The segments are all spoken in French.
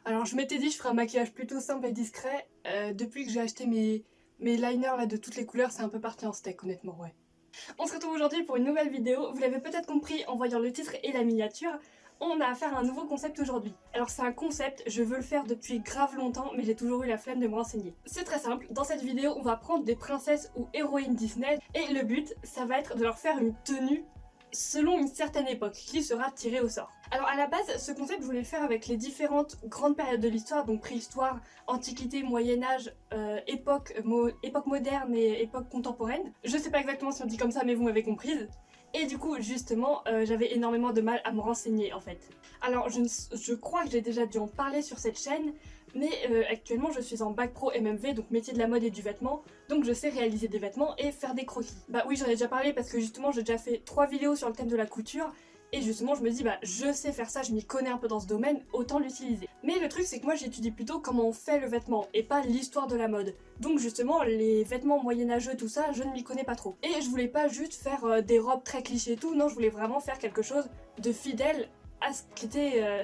Alors je m'étais dit je ferais un maquillage plutôt simple et discret. Depuis que j'ai acheté mes liners là de toutes les couleurs, c'est un peu parti en steak honnêtement, ouais. On se retrouve aujourd'hui pour une nouvelle vidéo. Vous l'avez peut-être compris en voyant le titre et la miniature. On a affaire à un nouveau concept aujourd'hui. Alors c'est un concept, je veux le faire depuis grave longtemps, mais j'ai toujours eu la flemme de me renseigner. C'est très simple, dans cette vidéo on va prendre des princesses ou héroïnes Disney, et le but, ça va être de leur faire une tenue selon une certaine époque, qui sera tirée au sort. Alors à la base, ce concept je voulais le faire avec les différentes grandes périodes de l'histoire, donc préhistoire, antiquité, moyen-âge, époque moderne et époque contemporaine. Je sais pas exactement si on dit comme ça, mais vous m'avez comprise. Et du coup, justement, j'avais énormément de mal à me renseigner en fait. Alors je crois que j'ai déjà dû en parler sur cette chaîne, mais actuellement je suis en bac pro MMV, donc métier de la mode et du vêtement, donc je sais réaliser des vêtements et faire des croquis. Bah oui, j'en ai déjà parlé parce que justement j'ai déjà fait 3 vidéos sur le thème de la couture, et justement je me dis bah je sais faire ça, je m'y connais un peu dans ce domaine, autant l'utiliser. Mais le truc c'est que moi j'étudie plutôt comment on fait le vêtement et pas l'histoire de la mode. Donc justement les vêtements moyenâgeux tout ça, je ne m'y connais pas trop. Et je voulais pas juste faire des robes très clichés et tout, non je voulais vraiment faire quelque chose de fidèle à ce qu'était...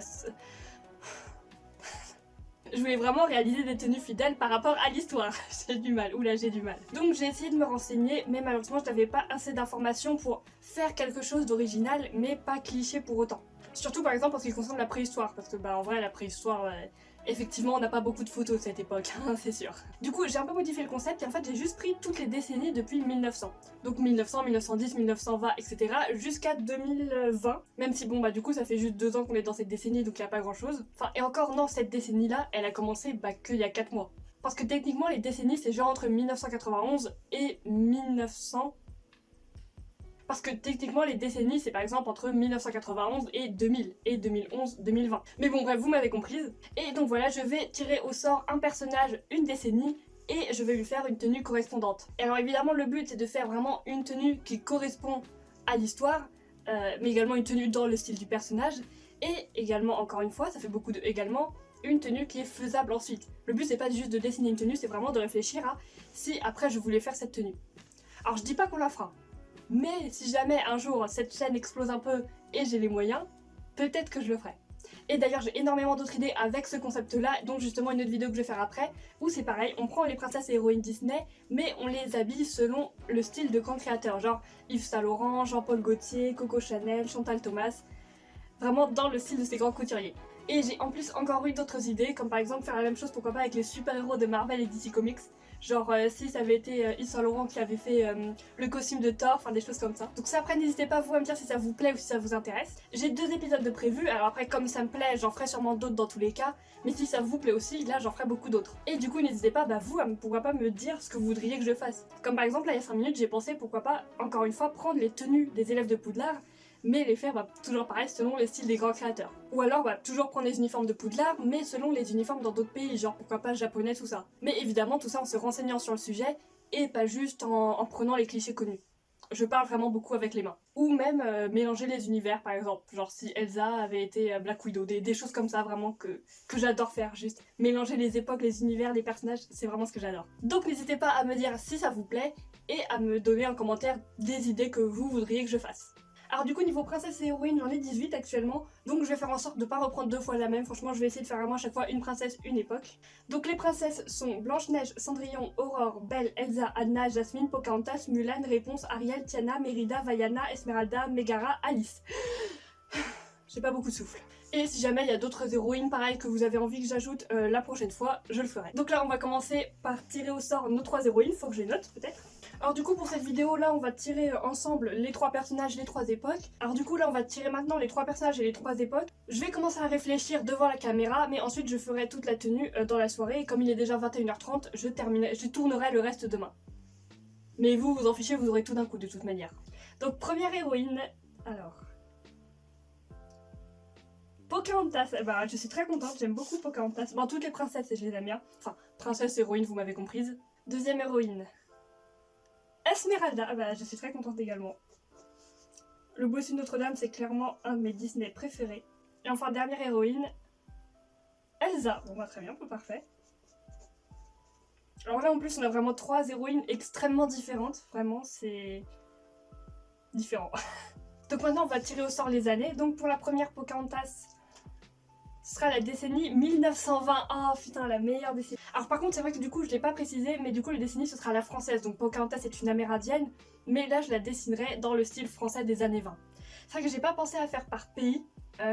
Je voulais vraiment réaliser des tenues fidèles par rapport à l'histoire. J'ai du mal, oula j'ai du mal. Donc j'ai essayé de me renseigner, mais malheureusement je n'avais pas assez d'informations pour faire quelque chose d'original, mais pas cliché pour autant. Surtout par exemple en ce qui concerne la préhistoire, parce que bah en vrai la préhistoire, effectivement on n'a pas beaucoup de photos de cette époque, hein, c'est sûr. Du coup j'ai un peu modifié le concept et en fait j'ai juste pris toutes les décennies depuis 1900. Donc 1900, 1910, 1920, etc. jusqu'à 2020. Même si bon bah du coup ça fait juste 2 ans qu'on est dans cette décennie donc il n'y a pas grand chose. Enfin et encore non, cette décennie là elle a commencé bah qu'il y a 4 mois. Parce que techniquement les décennies c'est genre entre 1991 et 1900. Parce que techniquement les décennies c'est par exemple entre 1991 et 2000 et 2011, 2020. Mais bon bref vous m'avez comprise. Et donc voilà, je vais tirer au sort un personnage, une décennie, et je vais lui faire une tenue correspondante. Et alors évidemment le but c'est de faire vraiment une tenue qui correspond à l'histoire, mais également une tenue dans le style du personnage, et également encore une fois, ça fait beaucoup de également, une tenue qui est faisable ensuite. Le but c'est pas juste de dessiner une tenue, c'est vraiment de réfléchir à si après je voulais faire cette tenue. Alors je dis pas qu'on la fera, mais si jamais un jour cette chaîne explose un peu et j'ai les moyens, peut-être que je le ferai. Et d'ailleurs j'ai énormément d'autres idées avec ce concept là, donc justement une autre vidéo que je vais faire après, où c'est pareil, on prend les princesses et héroïnes Disney, mais on les habille selon le style de grands créateurs, genre Yves Saint Laurent, Jean-Paul Gaultier, Coco Chanel, Chantal Thomas, vraiment dans le style de ces grands couturiers. Et j'ai en plus encore eu d'autres idées, comme par exemple faire la même chose pourquoi pas avec les super-héros de Marvel et DC Comics. Genre si ça avait été Yves Saint Laurent qui avait fait le costume de Thor, enfin des choses comme ça. Donc ça après n'hésitez pas vous à me dire si ça vous plaît ou si ça vous intéresse. J'ai 2 épisodes de prévus, alors après comme ça me plaît j'en ferai sûrement d'autres dans tous les cas. Mais si ça vous plaît aussi, là j'en ferai beaucoup d'autres. Et du coup n'hésitez pas vous à pourquoi pas me dire ce que vous voudriez que je fasse. Comme par exemple là il y a 5 minutes j'ai pensé pourquoi pas encore une fois prendre les tenues des élèves de Poudlard, mais les faire toujours pareil selon le style des grands créateurs. Ou alors toujours prendre les uniformes de Poudlard, mais selon les uniformes dans d'autres pays, genre pourquoi pas japonais, tout ça. Mais évidemment tout ça en se renseignant sur le sujet, et pas juste en prenant les clichés connus. Je parle vraiment beaucoup avec les mains. Ou même mélanger les univers par exemple, genre si Elsa avait été Black Widow, des choses comme ça vraiment que j'adore faire, juste mélanger les époques, les univers, les personnages, c'est vraiment ce que j'adore. Donc n'hésitez pas à me dire si ça vous plaît, et à me donner en commentaire des idées que vous voudriez que je fasse. Alors du coup niveau princesse et héroïne j'en ai 18 actuellement, donc je vais faire en sorte de pas reprendre 2 fois la même, franchement je vais essayer de faire vraiment à chaque fois une princesse, une époque. Donc les princesses sont Blanche-Neige, Cendrillon, Aurore, Belle, Elsa, Anna, Jasmine, Pocahontas, Mulan, Réponse, Ariel, Tiana, Mérida, Vaiana, Esmeralda, Megara, Alice. J'ai pas beaucoup de souffle. Et si jamais il y a d'autres héroïnes pareilles que vous avez envie que j'ajoute la prochaine fois, je le ferai. Donc là on va commencer par tirer au sort nos 3 héroïnes, faut que je les note peut-être. Alors du coup pour cette vidéo là on va tirer ensemble les 3 personnages, les 3 époques. Alors du coup là on va tirer maintenant les 3 personnages et les 3 époques. Je vais commencer à réfléchir devant la caméra, mais ensuite je ferai toute la tenue dans la soirée, et comme il est déjà 21h30, je tournerai le reste demain. Mais vous en fichez, vous aurez tout d'un coup de toute manière. Donc première héroïne, alors... Pocahontas, bah je suis très contente, j'aime beaucoup Pocahontas. Bon toutes les princesses je les aime bien, enfin princesse, héroïne vous m'avez comprise. Deuxième héroïne... Esmeralda, bah je suis très contente également. Le Bossu de Notre-Dame c'est clairement un de mes Disney préférés. Et enfin dernière héroïne, Elsa. Bon bah très bien, parfait. Alors là en plus on a vraiment 3 héroïnes extrêmement différentes, vraiment c'est... différent. Donc maintenant on va tirer au sort les années, donc pour la première Pocahontas, ce sera la décennie 1920. Ah putain, la meilleure décennie. Alors par contre, c'est vrai que du coup, je l'ai pas précisé, mais du coup, la décennie, ce sera la française. Donc Pocahontas est une amérindienne, mais là, je la dessinerai dans le style français des années 20. C'est vrai que j'ai pas pensé à faire par pays,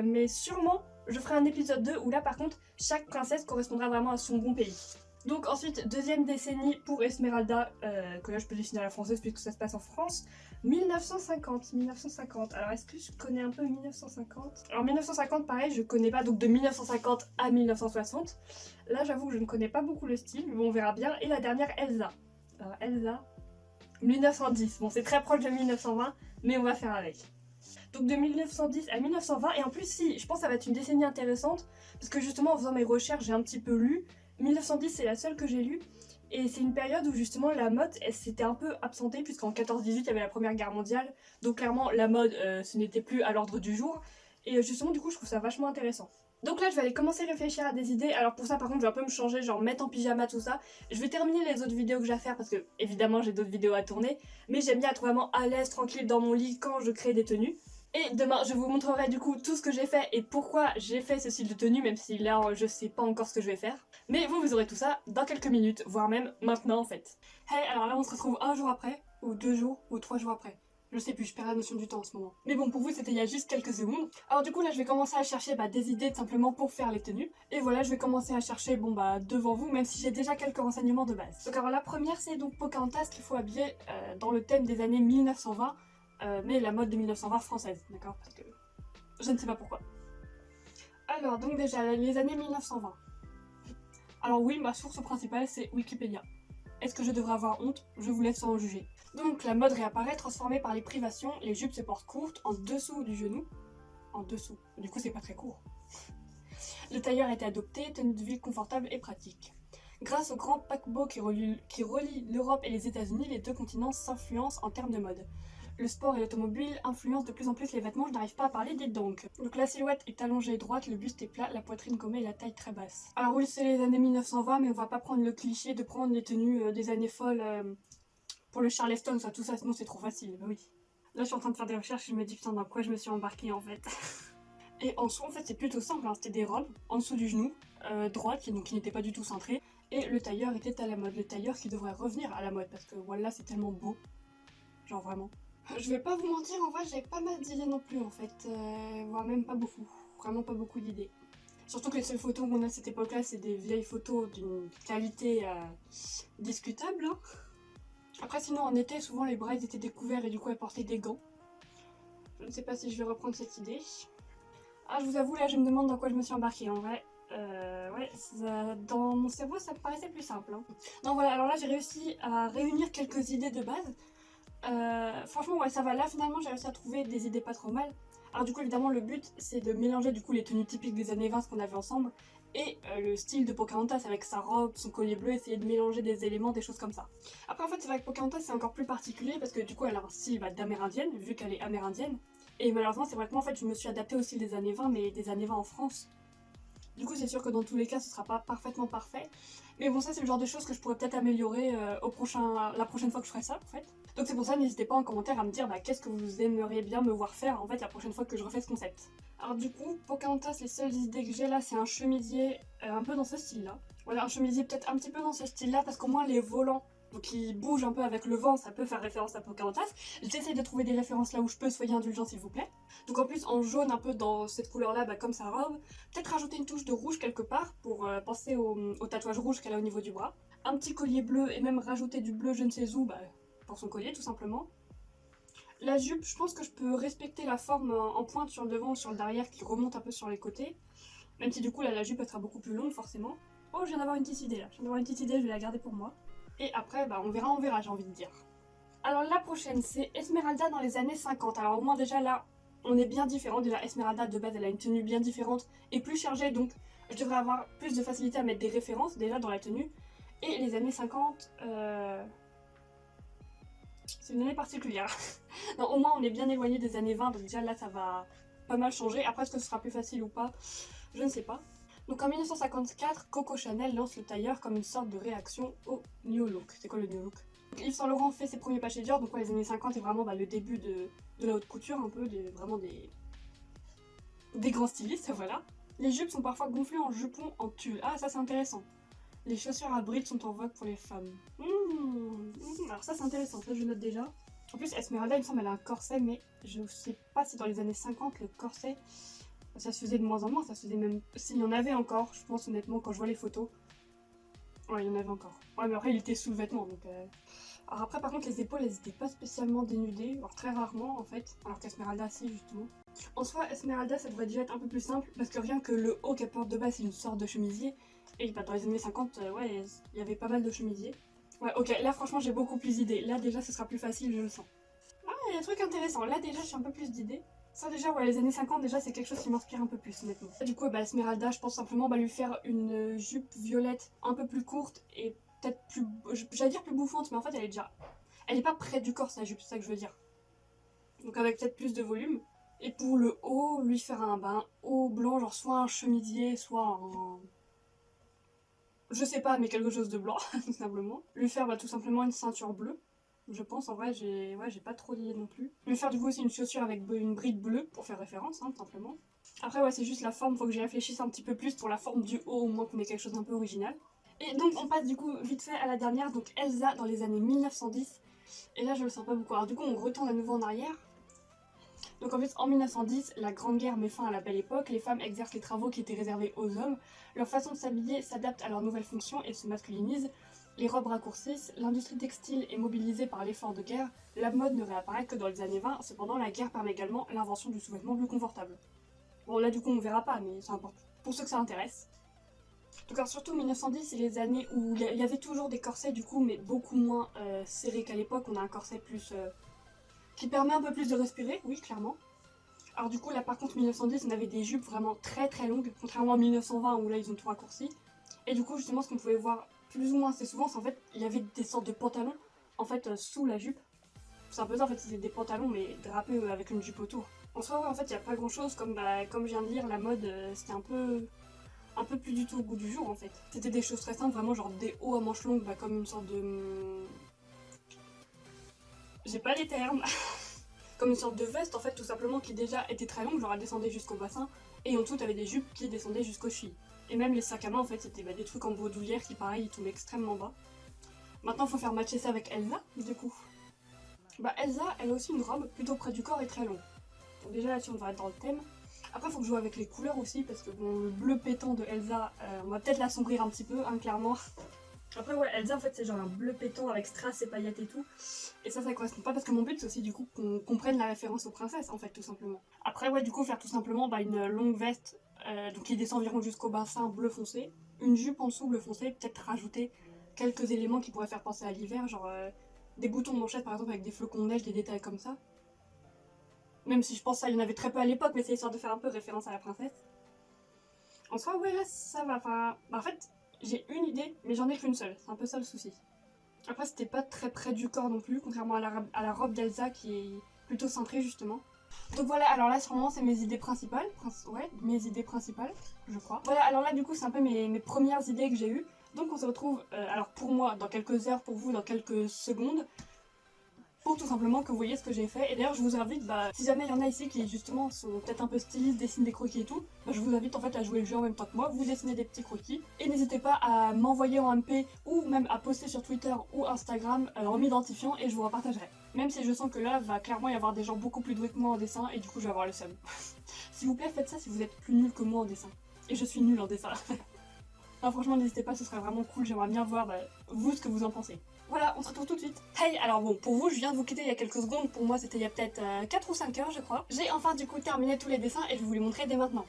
mais sûrement, je ferai un épisode 2 où là, par contre, chaque princesse correspondra vraiment à son bon pays. Donc ensuite, deuxième décennie pour Esmeralda, que là je peux dessiner à la française puisque ça se passe en France. 1950. Alors est-ce que je connais un peu 1950? Alors 1950 pareil, je connais pas, donc de 1950 à 1960. Là j'avoue que je ne connais pas beaucoup le style, mais bon, on verra bien. Et la dernière, Elsa. Alors Elsa, 1910. Bon, c'est très proche de 1920, mais on va faire avec. Donc de 1910 à 1920, et en plus si, je pense que ça va être une décennie intéressante, parce que justement en faisant mes recherches, j'ai un petit peu lu. 1910 c'est la seule que j'ai lue, et c'est une période où justement la mode elle s'était un peu absentée, puisqu'en 14-18 il y avait la première guerre mondiale, donc clairement la mode ce n'était plus à l'ordre du jour, et justement du coup je trouve ça vachement intéressant. Donc là je vais aller commencer à réfléchir à des idées. Alors pour ça par contre je vais un peu me changer, genre mettre en pyjama tout ça. Je vais terminer les autres vidéos que j'ai à faire parce que évidemment j'ai d'autres vidéos à tourner, mais j'aime bien être vraiment à l'aise, tranquille dans mon lit quand je crée des tenues. Et demain, je vous montrerai du coup tout ce que j'ai fait et pourquoi j'ai fait ce style de tenue, même si là, je sais pas encore ce que je vais faire. Mais vous aurez tout ça dans quelques minutes, voire même maintenant en fait. Hey, alors là on se retrouve un jour après, ou 2 jours, ou 3 jours après. Je sais plus, je perds la notion du temps en ce moment. Mais bon, pour vous, c'était il y a juste quelques secondes. Alors du coup, là, je vais commencer à chercher des idées simplement pour faire les tenues. Et voilà, je vais commencer à chercher, devant vous, même si j'ai déjà quelques renseignements de base. Donc alors la première, c'est donc Pocahontas qu'il faut habiller dans le thème des années 1920. Mais la mode de 1920 française, d'accord? Parce que je ne sais pas pourquoi. Alors, donc déjà, les années 1920. Alors oui, ma source principale, c'est Wikipédia. Est-ce que je devrais avoir honte? Je vous laisse en juger. Donc, la mode réapparaît, transformée par les privations. Les jupes se portent courtes, en dessous du genou. En dessous. Du coup, c'est pas très court. Le tailleur a été adopté, tenue de ville confortable et pratique. Grâce au grand paquebot qui relie l'Europe et les États-Unis, les deux continents s'influencent en termes de mode. Le sport et l'automobile influencent de plus en plus les vêtements, je n'arrive pas à parler, dites donc. Donc la silhouette est allongée et droite, le buste est plat, la poitrine gommée et la taille très basse. Alors oui, c'est les années 1920, mais on va pas prendre le cliché de prendre les tenues des années folles pour le Charleston, ça, tout ça, sinon c'est trop facile, bah oui. Là je suis en train de faire des recherches et je me dis putain dans quoi je me suis embarquée en fait. Et en dessous en fait c'est plutôt simple, hein. C'était des robes en dessous du genou, droite, donc qui n'était pas du tout cintrée. Et le tailleur était à la mode, le tailleur qui devrait revenir à la mode, parce que voilà c'est tellement beau, genre vraiment. Je vais pas vous mentir, en vrai j'ai pas mal d'idées non plus en fait, voire même pas beaucoup, vraiment pas beaucoup d'idées. Surtout que les seules photos qu'on a à cette époque-là, c'est des vieilles photos d'une qualité discutable. Hein. Après sinon en été, souvent les brides étaient découverts et du coup elles portaient des gants. Je ne sais pas si je vais reprendre cette idée. Ah je vous avoue là je me demande dans quoi je me suis embarquée en vrai. Ouais, dans mon cerveau ça me paraissait plus simple. Hein. Non voilà, alors là j'ai réussi à réunir quelques idées de base. Franchement ouais ça va, là finalement j'ai réussi à trouver des idées pas trop mal. Alors du coup évidemment le but c'est de mélanger du coup les tenues typiques des années 20 qu'on avait ensemble et le style de Pocahontas avec sa robe, son collier bleu, essayer de mélanger des éléments, des choses comme ça. Après en fait c'est vrai que Pocahontas c'est encore plus particulier parce que du coup elle a un style d'amérindienne vu qu'elle est amérindienne. Et malheureusement c'est vrai que moi en fait je me suis adaptée au style des années 20 mais des années 20 en France. Du coup c'est sûr que dans tous les cas ce sera pas parfaitement parfait. Mais bon ça c'est le genre de choses que je pourrais peut-être améliorer la prochaine fois que je ferai ça en fait. Donc c'est pour ça n'hésitez pas en commentaire à me dire qu'est-ce que vous aimeriez bien me voir faire en fait la prochaine fois que je refais ce concept. Alors du coup Pocahontas les seules idées que j'ai là c'est un chemisier un peu dans ce style là. Voilà un chemisier peut-être un petit peu dans ce style là parce qu'au moins les volants qui bougent un peu avec le vent, ça peut faire référence à Pocahontas. J'essaie de trouver des références là où je peux, soyez indulgents s'il vous plaît. Donc en plus en jaune un peu dans cette couleur là comme sa robe, peut-être rajouter une touche de rouge quelque part pour penser au tatouage rouge qu'elle a au niveau du bras. Un petit collier bleu et même rajouter du bleu je ne sais où pour son collier tout simplement. La jupe, je pense que je peux respecter la forme en pointe sur le devant ou sur le derrière qui remonte un peu sur les côtés. Même si du coup là la jupe elle sera beaucoup plus longue forcément. Oh je viens d'avoir une petite idée là, je vais la garder pour moi. Et après, on verra, j'ai envie de dire. Alors la prochaine, c'est Esmeralda dans les années 50. Alors au moins déjà là, on est bien différent. Déjà Esmeralda de base, elle a une tenue bien différente et plus chargée, donc je devrais avoir plus de facilité à mettre des références déjà dans la tenue. Et les années 50, c'est une année particulière. Non, au moins on est bien éloigné des années 20, donc déjà là ça va pas mal changer. Après, est-ce que ce sera plus facile ou pas? Je ne sais pas. Donc en 1954, Coco Chanel lance le tailleur comme une sorte de réaction au New Look. C'est quoi le New Look? Donc, Yves Saint Laurent fait ses premiers pas chez Dior, donc les années 50 est vraiment le début de la haute couture, un peu, vraiment des grands stylistes, voilà. Les jupes sont parfois gonflées en jupons en tulle. Ah, ça c'est intéressant. Les chaussures à brides sont en vogue pour les femmes. Alors ça c'est intéressant, ça je note déjà. En plus Esmeralda il me semble elle a un corset, mais je sais pas si dans les années 50 le corset ça se faisait de moins en moins, ça se faisait même... S'il y en avait encore, je pense honnêtement quand je vois les photos. Ouais il y en avait encore. Ouais mais après il était sous le vêtement donc... Alors après par contre les épaules elles étaient pas spécialement dénudées, voire très rarement en fait, alors qu'Esmeralda si justement. En soi Esmeralda ça devrait déjà être un peu plus simple parce que rien que le haut qu'elle porte de base c'est une sorte de chemisier. Et bah, dans les années 50, ouais, il y avait pas mal de chemisiers. Ouais, ok, là franchement j'ai beaucoup plus d'idées. Là déjà ce sera plus facile, je le sens. Ah, il y a un truc intéressant. Là déjà j'ai un peu plus d'idées. Ça déjà, ouais, les années 50 déjà c'est quelque chose qui m'inspire un peu plus honnêtement. Du coup, bah, Esmeralda, je pense simplement lui faire une jupe violette un peu plus courte et peut-être plus... J'allais dire plus bouffante, mais en fait elle est déjà... Elle est pas près du corps sa jupe, c'est ça que je veux dire. Donc avec peut-être plus de volume. Et pour le haut, lui faire un haut blanc, genre soit un chemisier, soit un... Je sais pas, mais quelque chose de blanc, tout simplement. Lui faire tout simplement une ceinture bleue. Je pense, en vrai, j'ai pas trop d'idées non plus. Lui faire du coup aussi une chaussure avec une bride bleue, pour faire référence, tout simplement. Après, ouais, c'est juste la forme, faut que j'y réfléchisse un petit peu plus pour la forme du haut, au moins qu'on ait quelque chose d'un peu original. Et donc, on passe du coup vite fait à la dernière, donc Elsa dans les années 1910. Et là, je le sens pas beaucoup. Alors du coup, on retourne à nouveau en arrière. Donc en fait, en 1910, la Grande Guerre met fin à la Belle Époque, les femmes exercent les travaux qui étaient réservés aux hommes, leur façon de s'habiller s'adapte à leurs nouvelles fonctions et se masculinise, les robes raccourcissent, l'industrie textile est mobilisée par l'effort de guerre, la mode ne réapparaît que dans les années 20, cependant la guerre permet également l'invention du sous-vêtement plus confortable. Bon là du coup on verra pas, mais c'est important, pour ceux que ça intéresse. Donc alors surtout 1910 c'est les années où il y avait toujours des corsets du coup, mais beaucoup moins serrés qu'à l'époque, on a un corset plus... qui permet un peu plus de respirer, oui clairement. Alors du coup là par contre 1910 on avait des jupes vraiment très très longues, contrairement à 1920 où là ils ont tout raccourci. Et du coup justement ce qu'on pouvait voir plus ou moins assez souvent c'est en fait il y avait des sortes de pantalons en fait sous la jupe. C'est un peu ça en fait, c'était des pantalons mais drapés avec une jupe autour. En soi ouais, en fait il n'y a pas grand chose, comme je viens de dire la mode c'était un peu plus du tout au goût du jour en fait. C'était des choses très simples, vraiment genre des hauts à manches longues comme une sorte de... J'ai pas les termes. Comme une sorte de veste en fait tout simplement qui déjà était très longue, genre elle descendait jusqu'au bassin, et en dessous t'avais des jupes qui descendaient jusqu'aux chevilles. Et même les sacs à main en fait c'était des trucs en bredouillère qui pareil ils tombaient extrêmement bas. Maintenant faut faire matcher ça avec Elsa du coup. Bah Elsa elle a aussi une robe plutôt près du corps et très longue. Donc déjà là-dessus on va être dans le thème. Après faut que je joue avec les couleurs aussi parce que bon le bleu pétant de Elsa on va peut-être l'assombrir un petit peu hein, clairement. Après ouais Elsa en fait c'est genre un bleu pétant avec strass et paillettes et tout. Et ça correspond pas parce que mon but c'est aussi du coup qu'on comprenne la référence aux princesses en fait tout simplement. Après ouais du coup faire tout simplement une longue veste donc qui descend environ jusqu'au bassin bleu foncé. Une jupe en dessous bleu foncé, peut-être rajouter quelques éléments qui pourraient faire penser à l'hiver, genre des boutons de manchette par exemple avec des flocons de neige, des détails comme ça. Même si je pense ça il y en avait très peu à l'époque mais c'est histoire de faire un peu référence à la princesse. En soi ouais là ça va, enfin en fait j'ai une idée mais j'en ai qu'une seule, c'est un peu ça le souci. Après c'était pas très près du corps non plus, contrairement à la robe d'Elsa qui est plutôt cintrée justement. Donc voilà, alors là sûrement c'est mes idées principales, ouais, mes idées principales, je crois. Voilà, alors là du coup c'est un peu mes premières idées que j'ai eues. Donc on se retrouve, alors pour moi dans quelques heures, pour vous dans quelques secondes, pour tout simplement que vous voyez ce que j'ai fait. Et d'ailleurs je vous invite, si jamais il y en a ici qui justement sont peut-être un peu stylistes, dessinent des croquis et tout, je vous invite en fait à jouer le jeu en même temps que moi, vous dessinez des petits croquis. Et n'hésitez pas à m'envoyer en MP ou même à poster sur Twitter ou Instagram en m'identifiant et je vous repartagerai. Même si je sens que là va clairement y avoir des gens beaucoup plus doués que moi en dessin et du coup je vais avoir le seum. S'il vous plaît faites ça si vous êtes plus nul que moi en dessin. Et je suis nulle en dessin. Non, franchement n'hésitez pas, ce serait vraiment cool, j'aimerais bien voir vous ce que vous en pensez. Voilà, on se retrouve tout de suite. Hey, alors bon, pour vous, je viens de vous quitter il y a quelques secondes, pour moi c'était il y a peut-être 4 ou 5 heures je crois. J'ai enfin du coup terminé tous les dessins et je vais vous les montrer dès maintenant.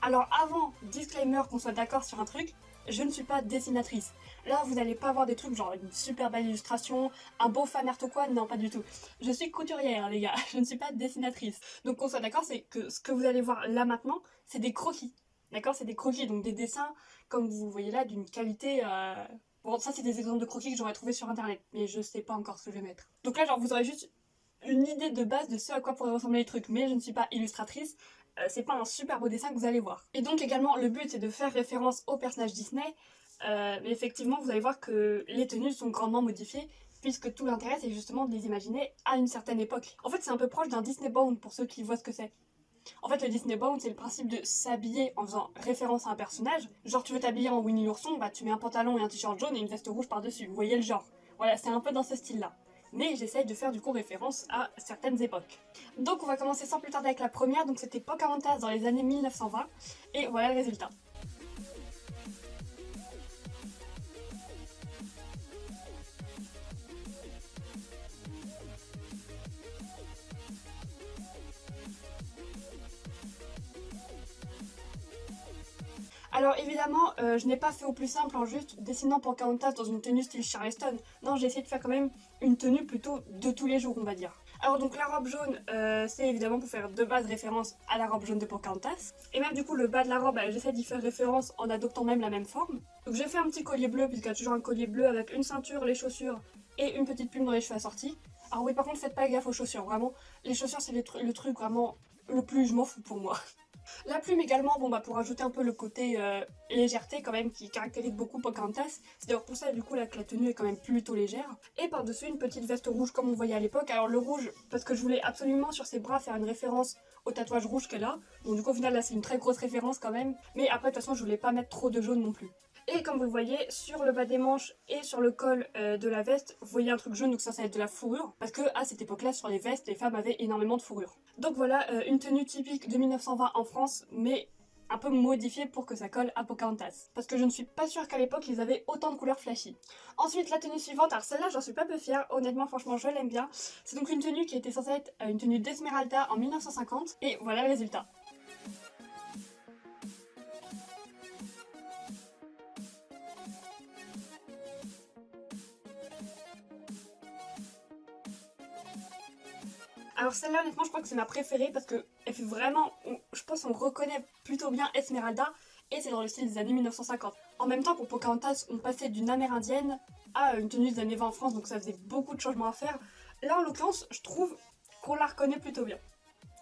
Alors avant, disclaimer qu'on soit d'accord sur un truc, je ne suis pas dessinatrice. Là vous allez pas avoir des trucs genre une super belle illustration, un beau fan art ou quoi, non pas du tout. Je suis couturière les gars, je ne suis pas dessinatrice. Donc qu'on soit d'accord, c'est que ce que vous allez voir là maintenant, c'est des croquis. D'accord, c'est des croquis, donc des dessins, comme vous le voyez là, d'une qualité... Bon, ça c'est des exemples de croquis que j'aurais trouvé sur internet, mais je sais pas encore ce que je vais mettre. Donc là, genre, vous aurez juste une idée de base de ce à quoi pourraient ressembler les trucs, mais je ne suis pas illustratrice, c'est pas un super beau dessin que vous allez voir. Et donc également, le but c'est de faire référence aux personnages Disney, mais effectivement, vous allez voir que les tenues sont grandement modifiées, puisque tout l'intérêt c'est justement de les imaginer à une certaine époque. En fait, c'est un peu proche d'un Disney Bound pour ceux qui voient ce que c'est. En fait, le Disney Bound, c'est le principe de s'habiller en faisant référence à un personnage. Genre, tu veux t'habiller en Winnie l'ourson, bah tu mets un pantalon et un t-shirt jaune et une veste rouge par-dessus. Vous voyez le genre. Voilà, c'est un peu dans ce style-là. Mais j'essaye de faire du coup référence à certaines époques. Donc on va commencer sans plus tarder avec la première, donc c'était Pocahontas dans les années 1920. Et voilà le résultat. Alors évidemment, je n'ai pas fait au plus simple en juste dessinant Pocahontas dans une tenue style Charleston. Non, j'ai essayé de faire quand même une tenue plutôt de tous les jours, on va dire. Alors donc la robe jaune, c'est évidemment pour faire de base référence à la robe jaune de Pocahontas. Et même du coup le bas de la robe, j'essaie d'y faire référence en adoptant même la même forme. Donc j'ai fait un petit collier bleu, puisqu'il y a toujours un collier bleu avec une ceinture, les chaussures et une petite plume dans les cheveux assortis. Alors oui, par contre faites pas gaffe aux chaussures, vraiment. Les chaussures c'est le truc vraiment le plus je m'en fous pour moi. La plume également, bon bah pour ajouter un peu le côté légèreté quand même qui caractérise beaucoup Pocahontas. C'est d'ailleurs pour ça du coup là que la tenue est quand même plutôt légère. Et par-dessus une petite veste rouge comme on voyait à l'époque. Alors le rouge parce que je voulais absolument sur ses bras faire une référence au tatouage rouge qu'elle a. Donc du coup au final là c'est une très grosse référence quand même. Mais après de toute façon je voulais pas mettre trop de jaune non plus. Et comme vous le voyez, sur le bas des manches et sur le col de la veste, vous voyez un truc jaune, donc ça va être de la fourrure. Parce que à cette époque-là, sur les vestes, les femmes avaient énormément de fourrure. Donc voilà, une tenue typique de 1920 en France, mais un peu modifiée pour que ça colle à Pocahontas. Parce que je ne suis pas sûre qu'à l'époque, ils avaient autant de couleurs flashy. Ensuite, la tenue suivante, alors celle-là, j'en suis pas peu fière, honnêtement, franchement, je l'aime bien. C'est donc une tenue qui était censée être une tenue d'Esmeralda en 1950, et voilà le résultat. Alors celle-là honnêtement je crois que c'est ma préférée parce que elle fait vraiment, je pense qu'on reconnaît plutôt bien Esmeralda et c'est dans le style des années 1950. En même temps pour Pocahontas on passait d'une amérindienne à une tenue des années 20 en France donc ça faisait beaucoup de changements à faire. Là en l'occurrence je trouve qu'on la reconnaît plutôt bien.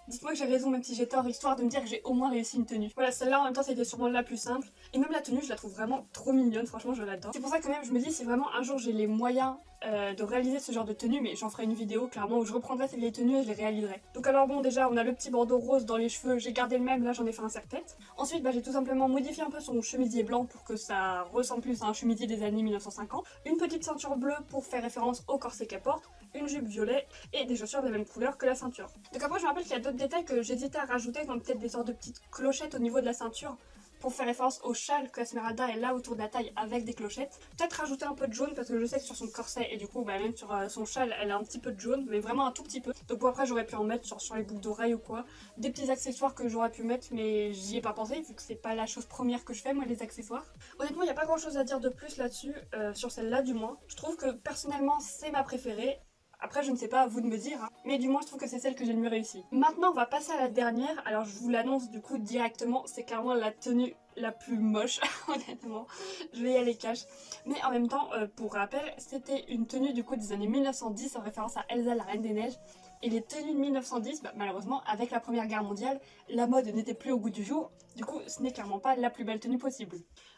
Dites-moi que j'ai raison même si j'ai tort, histoire de me dire que j'ai au moins réussi une tenue. Voilà, celle-là en même temps c'était sûrement la plus simple. Et même la tenue je la trouve vraiment trop mignonne, franchement je l'adore. C'est pour ça que même je me dis si vraiment un jour j'ai les moyens de réaliser ce genre de tenue, mais j'en ferai une vidéo clairement où je reprendrai ces vieilles tenues et je les réaliserai. Donc alors bon déjà on a le petit bandeau rose dans les cheveux, j'ai gardé le même, là j'en ai fait un serre-tête. Ensuite j'ai tout simplement modifié un peu son chemisier blanc pour que ça ressemble plus à un chemisier des années 1950. Une petite ceinture bleue pour faire référence au corset qu'elle porte, une jupe violet et des chaussures de la même couleur que la ceinture. Donc après je me rappelle qu'il y a d'autres détails que j'hésitais à rajouter, comme peut-être des sortes de petites clochettes au niveau de la ceinture pour faire référence au châle que Esmeralda est là autour de la taille avec des clochettes. Peut-être rajouter un peu de jaune parce que je sais que sur son corset et du coup même sur son châle elle a un petit peu de jaune, mais vraiment un tout petit peu. Donc bon, après j'aurais pu en mettre sur les boucles d'oreilles ou quoi. Des petits accessoires que j'aurais pu mettre mais j'y ai pas pensé vu que c'est pas la chose première que je fais moi les accessoires. Honnêtement il n'y a pas grand chose à dire de plus là-dessus, sur celle-là du moins. Je trouve que personnellement c'est ma préférée. Après, je ne sais pas, à vous de me dire, hein. Mais du moins, je trouve que c'est celle que j'ai le mieux réussi. Maintenant, on va passer à la dernière. Alors, je vous l'annonce du coup directement, c'est clairement la tenue la plus moche, honnêtement. Je vais y aller cash. Mais en même temps, pour rappel, c'était une tenue du coup des années 1910 en référence à Elsa, la Reine des Neiges. Et les tenues de 1910, malheureusement, avec la Première Guerre mondiale, la mode n'était plus au goût du jour. Du coup, ce n'est clairement pas la plus belle tenue possible.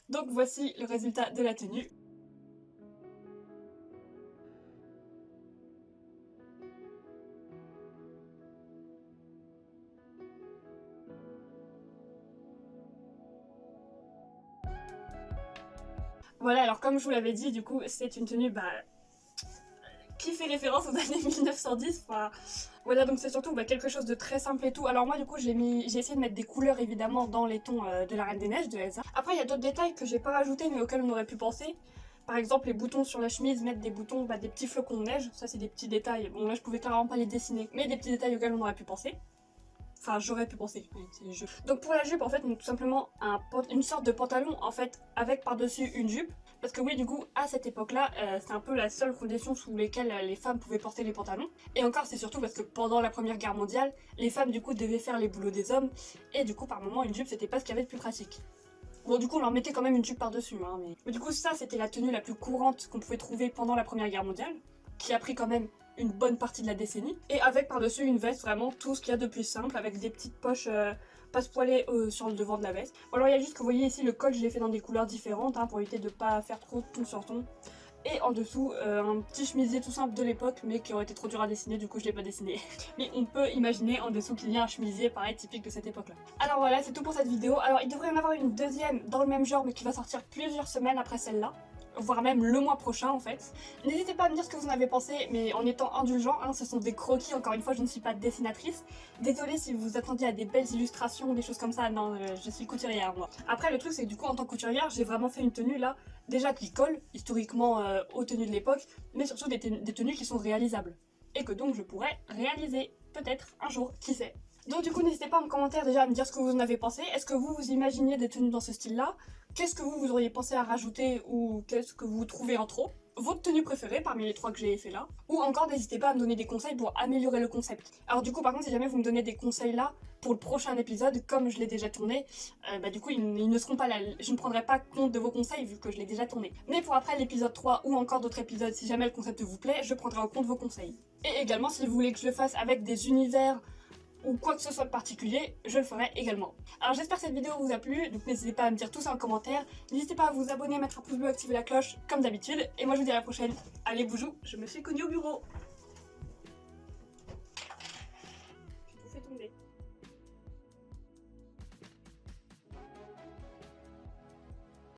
Donc voici le résultat de la tenue. Voilà, alors comme je vous l'avais dit, du coup, c'est une tenue qui fait référence aux années 1910. Enfin, voilà, donc c'est surtout quelque chose de très simple et tout. Alors moi, du coup, j'ai essayé de mettre des couleurs, évidemment, dans les tons de la Reine des Neiges, de Elsa. Après, il y a d'autres détails que j'ai pas rajoutés, mais auxquels on aurait pu penser. Par exemple, les boutons sur la chemise, mettre des boutons, des petits flocons de neige. Ça, c'est des petits détails. Bon, là, je pouvais clairement pas les dessiner, mais des petits détails auxquels on aurait pu penser. Enfin, j'aurais pu penser, c'est le jeu. Donc pour la jupe, en fait, on a tout simplement une sorte de pantalon, en fait, avec par-dessus une jupe. Parce que oui, du coup, à cette époque-là, c'est un peu la seule condition sous lesquelles les femmes pouvaient porter les pantalons. Et encore, c'est surtout parce que pendant la Première Guerre mondiale, les femmes, du coup, devaient faire les boulots des hommes. Et du coup, par moment, une jupe, c'était pas ce qu'il y avait de plus pratique. Bon, du coup, on leur mettait quand même une jupe par-dessus, hein, mais du coup, ça, c'était la tenue la plus courante qu'on pouvait trouver pendant la Première Guerre mondiale, qui a pris quand même une bonne partie de la décennie, et avec par-dessus une veste, vraiment tout ce qu'il y a de plus simple, avec des petites poches passe-poilées sur le devant de la veste. Bon, alors il y a juste que vous voyez ici le col, je l'ai fait dans des couleurs différentes, hein, pour éviter de pas faire trop ton sur ton. Et en dessous, un petit chemisier tout simple de l'époque, mais qui aurait été trop dur à dessiner, du coup je l'ai pas dessiné. Mais on peut imaginer en dessous qu'il y a un chemisier pareil typique de cette époque-là. Alors voilà, c'est tout pour cette vidéo. Alors il devrait y en avoir une deuxième dans le même genre, mais qui va sortir plusieurs semaines après celle-là, voire même le mois prochain en fait. N'hésitez pas à me dire ce que vous en avez pensé, mais en étant indulgent, hein, ce sont des croquis, encore une fois je ne suis pas dessinatrice. Désolée si vous attendiez à des belles illustrations, des choses comme ça, non, je suis couturière moi. Après le truc c'est que du coup en tant que couturière, j'ai vraiment fait une tenue là, déjà qui colle historiquement aux tenues de l'époque, mais surtout des tenues qui sont réalisables. Et que donc je pourrais réaliser, peut-être, un jour, qui sait. Donc du coup n'hésitez pas en commentaire déjà à me dire ce que vous en avez pensé. Est-ce que vous imaginiez des tenues dans ce style-là? Qu'est-ce que vous auriez pensé à rajouter ou qu'est-ce que vous trouvez en trop? Votre tenue préférée parmi les 3 que j'ai fait là? Ou encore n'hésitez pas à me donner des conseils pour améliorer le concept. Alors du coup par contre si jamais vous me donnez des conseils là pour le prochain épisode, comme je l'ai déjà tourné, du coup ils ne seront pas là, je ne prendrai pas compte de vos conseils vu que je l'ai déjà tourné. Mais pour après l'épisode 3 ou encore d'autres épisodes, si jamais le concept vous plaît, je prendrai en compte vos conseils. Et également si vous voulez que je le fasse avec des univers ou quoi que ce soit de particulier, je le ferai également. Alors j'espère que cette vidéo vous a plu, donc n'hésitez pas à me dire tout ça en commentaire, n'hésitez pas à vous abonner, mettre un pouce bleu, activer la cloche, comme d'habitude, et moi je vous dis à la prochaine. Allez boujou, je me suis connue au bureau.